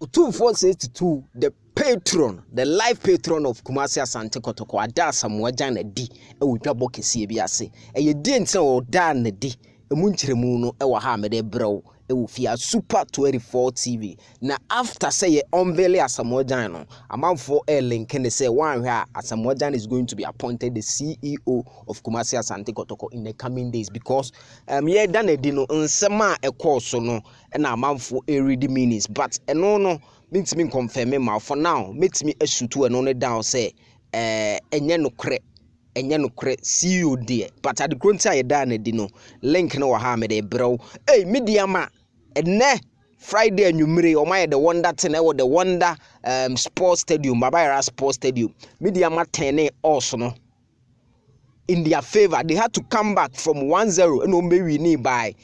2462, the patron, the live patron of Kumasi Asante Kotoko Asamoah Gyan di e wotwa bokese bi ase e ye di nse o da na di e munchiremu no e wa ha me de brew e wo fia Super 24 TV na after say ye unveil Asamoah Gyan no amanfo e link ne say wan hwe Asamoah Gyan is going to be appointed the CEO of Kumasi Asante Kotoko in the coming days because ye da na di no nsema e course no e na amanfo e read meanings but eno no means me confirm me for now makes me ashutu eno ne down say enye no kre CEO there but at the current time da na di no link no wa ha me de brew Medeama ene Friday anwumre o my the wonder ten e the wonder sports stadium Babayara sports stadium Medeama 10 also no in their favor. They had to come back from 1-0 and maybe win by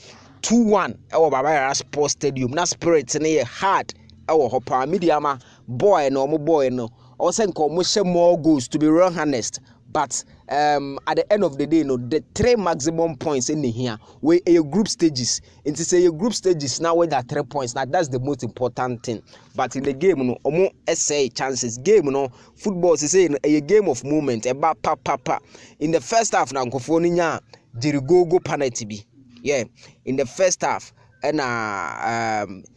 2-1 our Babayara sports stadium na spirit ne hard our hopa Medeama boy no also nko more goals to be real honest but at the end of the day no the 3 maximum points in here where a group stages into say a group stages now with that 3 points now that's the most important thing but in the game no omo essay chances game no football is say a game of movement about pa in the first half na nkofo ni nya dirigogo penalty bi yeah in the first half and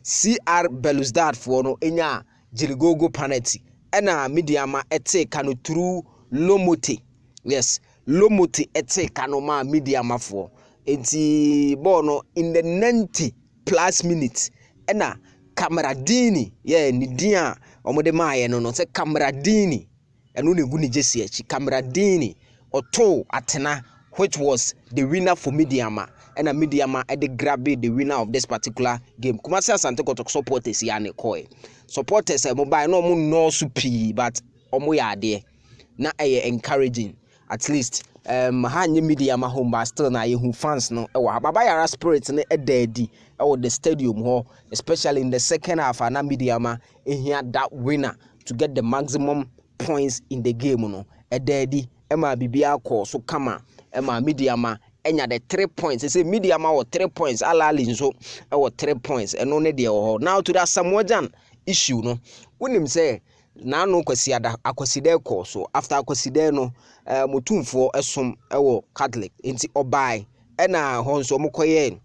CR Belouizdad for no enya dirigogo penalty and Medeama ete kanu through Lomote. Yes, Lomote ete kanoma Medeama for enti bono in the 90 plus minutes ena Kamaradini yeah ni dia omode maaye no se Kamaradini eno ne gu ni jesi echi Kamaradini oto atena which was the winner for Medeama and Medeama ede grab the winner of this particular game. Kumasi Asante Kotoko supporters ya ne koi supporters mobile no mo no supi but omo ya ade na encouraging at least hanye Medeama home but still na ye fans no e wa Babayara spirit ne edadi e the stadium ho especially in the second half na Medeama here that winner to get the maximum points in the game no edadi ema bibia call so kama ema Medeama enya the 3 points they say Medeama or 3 points alali nso e 3 points eno ne de ho now to that Asamoah Gyan issue no unim say na no akwaside call so after akwaside no mutumfo esom ewo Catholic enti obai ena ho nso mokoye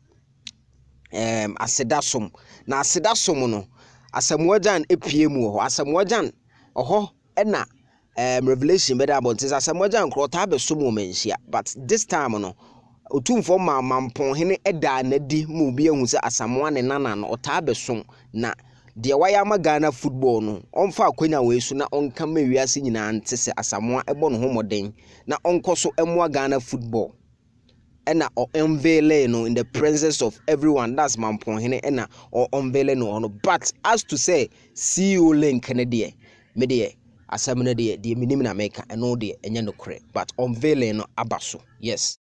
asedasom na asedasom no Asamoah Gyan epiemu ho Asamoah Gyan oho ena revelation better about this Asamoah Gyan krota be so Manhyia but this time no otumfo mampon hene eda na di mu bi ehu se Asamoah ne nana no ota be so na de waya Ghana football no onfa akwanya we su na onka ma wiase nyina nte se Asamoah ebo no homoden na onkoso emwa Ghana football ena o unveil no in the presence of everyone that's mampon hene ena o unveil no but as to say CEO link ne de me de asam ne de minim na make eno de enye no kre but unveil no abaso yes